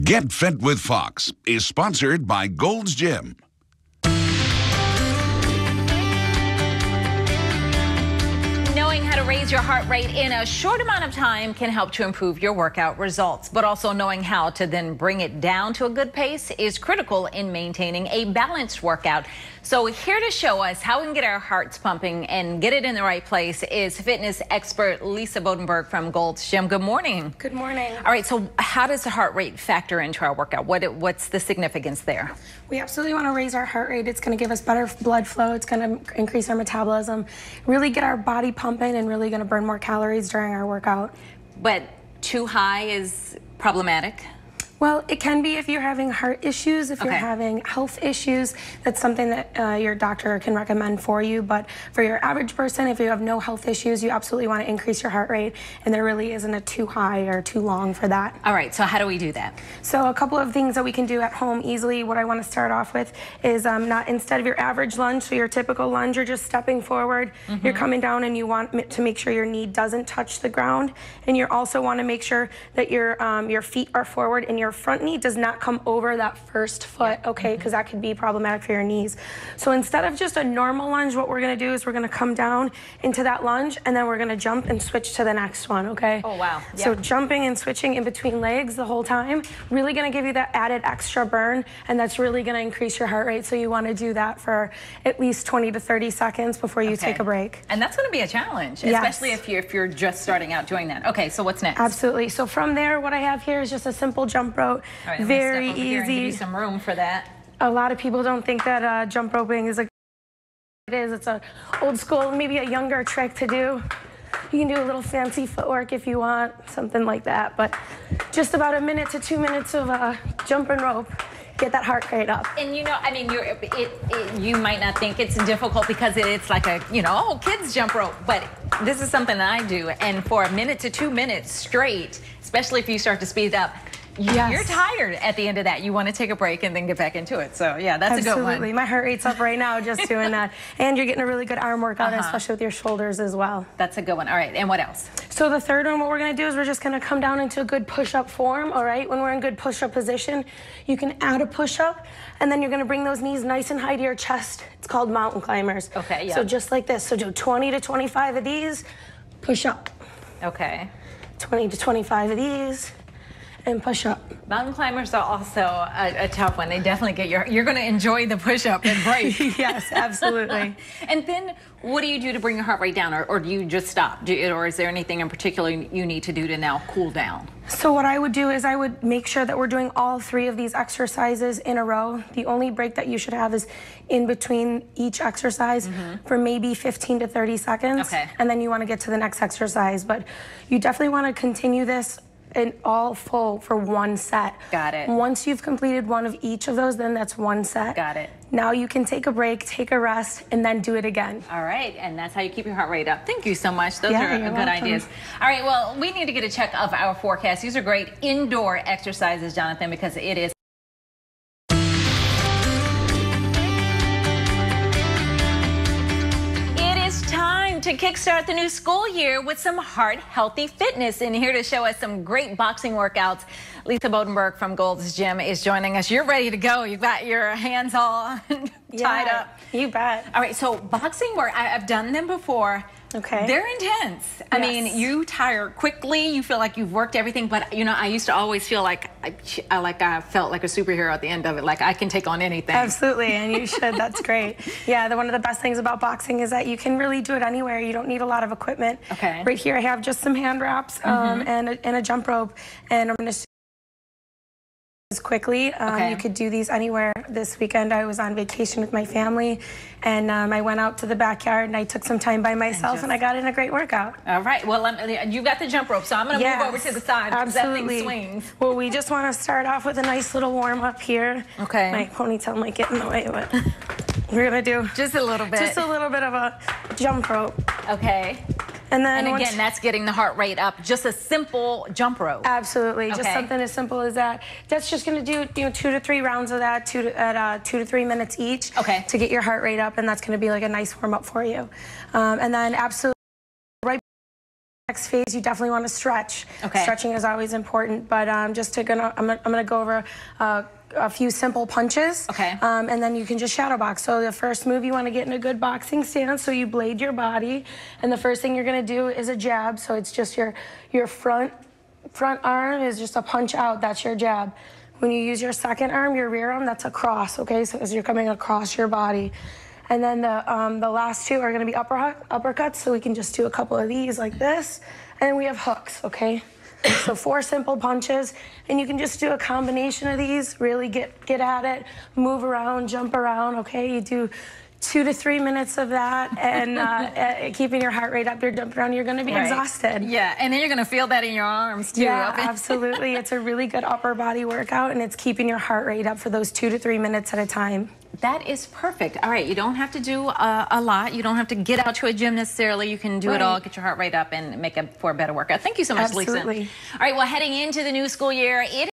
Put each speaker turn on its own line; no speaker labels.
Get Fit with Fox is sponsored by Gold's Gym.
Knowing how to raise your heart rate in a short amount of time can help to improve your workout results, but also knowing how to then bring it down to a good pace is critical in maintaining a balanced workout. So here to show us how we can get our hearts pumping and get it in the right place is fitness expert Lisa Bodenburg from Gold's Gym. Good morning.
Good morning.
All right, so how does the heart rate factor into our workout? What's the significance there?
We absolutely want to raise our heart rate. It's going to give us better blood flow. It's going to increase our metabolism, really get our body pumping, and really going to burn more calories during our workout.
But too high is problematic?
Well, it can be if you're having heart issues, if you're having health issues. That's something that your doctor can recommend for you. But for your average person, if you have no health issues, you absolutely want to increase your heart rate. And there really isn't a too high or too long for that.
All right, so how do we do that?
So a couple of things that we can do at home easily. What I want to start off with is not instead of your average lunge, so your typical lunge, you're just stepping forward. You're coming down and you want to make sure your knee doesn't touch the ground. And you also want to make sure that your feet are forward and your front knee does not come over that first foot, okay, because that could be problematic for your knees. So instead of just a normal lunge, what we're going to do is we're going to come down into that lunge and then we're going to jump and switch to the next one, okay?
Oh, wow. Yep.
So jumping and switching in between legs the whole time, really going to give you that added extra burn, and that's really going to increase your heart rate. So you want to do that for at least 20 to 30 seconds before you take a break.
And that's going to be a challenge, especially if you're just starting out doing that. Okay, so what's next?
Absolutely. So from there, what I have here is just a simple jump rope.
All right,
very
easy. Give you some room for that.
A lot of people don't think that jump roping is it is. It's a old school, maybe a younger trick to do. You can do a little fancy footwork if you want, something like that. But just about 1 to 2 minutes of jumping rope. Get that heart rate up.
And you know, I mean, you might not think it's difficult because it's like a, kids jump rope, but this is something that I do. And for 1 to 2 minutes straight, especially if you start to speed up, you're tired at the end of that. You want to take a break and then get back into it. So yeah, that's a good one.
Absolutely. My heart rate's up right now just doing that. And you're getting a really good arm workout, especially with your shoulders as well.
That's a good one. All right, and what else?
So the third one, what we're going to do is we're just going to come down into a good push-up form, all right? When we're in good push-up position, you can add a push-up, and then you're going to bring those knees nice and high to your chest. It's called mountain climbers.
Okay, yeah.
So just like this. So do 20 to 25 of these, push up.
Okay.
20 to 25 of these, and push up.
Mountain climbers are also a tough one. They definitely get you're going to enjoy the push-up and break.
Yes, absolutely.
And then what do you do to bring your heart rate down, or do you just stop? Or is there anything in particular you need to do to now cool down?
So what I would do is I would make sure that we're doing all 3 of these exercises in a row. The only break that you should have is in between each exercise for maybe 15 to 30 seconds.
Okay.
And then you want to get to the next exercise. But you definitely want to continue this in all full for 1 set.
Got it.
Once you've completed 1 of each of those, then that's 1 set.
Got it.
Now you can take a break, take a rest, and then do it again.
All right, and that's how you keep your heart rate up. Thank you so much. Those are good
welcome.
ideas. All right, well, we need to get a check of our forecast. These are great indoor exercises, Jonathan, because it is to kickstart the new school year with some heart-healthy fitness. And here to show us some great boxing workouts, Lisa Bodenburg from Gold's Gym is joining us. You're ready to go. You've got your hands all tied up.
You bet.
All right, so boxing work, I've done them before.
Okay.
They're intense. I mean, you tire quickly. You feel like you've worked everything. But, I used to always feel like I felt like a superhero at the end of it. Like I can take on anything.
Absolutely, and you should. That's great. Yeah, one of the best things about boxing is that you can really do it anywhere. You don't need a lot of equipment.
Okay.
Right here I have just some hand wraps and a jump rope. And I'm going to quickly. You could do these anywhere. This weekend I was on vacation with my family, and I went out to the backyard and I took some time by myself and I got in a great workout.
All right, well, you got the jump rope, so I'm going to move over to the side because that thing swings.
Well, we just want to start off with a nice little warm up here.
Okay.
My ponytail might get in the way, but we're going to do
just a little bit.
Just a little bit of a jump rope.
Okay.
And then
again, that's getting the heart rate up. Just a simple jump rope.
Absolutely, just something as simple as that. That's just going to do 2 to 3 rounds of that, 2 to 3 minutes each.
Okay.
To get your heart rate up, and that's going to be like a nice warm up for you. And then absolutely right next phase, you definitely want to stretch.
Okay.
Stretching is always important, but I'm gonna go over a few simple punches.
Okay.
And then you can just shadow box. So the first move, you want to get in a good boxing stance, so you blade your body, and the first thing you're gonna do is a jab. So it's just your front arm is just a punch out. That's your jab. When you use your second arm, your rear arm, that's a cross. Okay, so as you're coming across your body. And then the last two are going to be uppercuts, so we can just do a couple of these like this. And we have hooks, okay? So 4 simple punches, and you can just do a combination of these, really get at it, move around, jump around, okay? You do 2 to 3 minutes of that, and keeping your heart rate up, you're jumping around, you're going to be exhausted.
Yeah, and then you're going to feel that in your arms, too.
Yeah, absolutely. It's a really good upper body workout, and it's keeping your heart rate up for those 2 to 3 minutes at a time.
That is perfect. All right, you don't have to do a lot. You don't have to get out to a gym necessarily. You can do it all, get your heart rate up, and make it for a better workout. Thank you so much, Lisa.
Absolutely.
All right, well, heading into the new school year,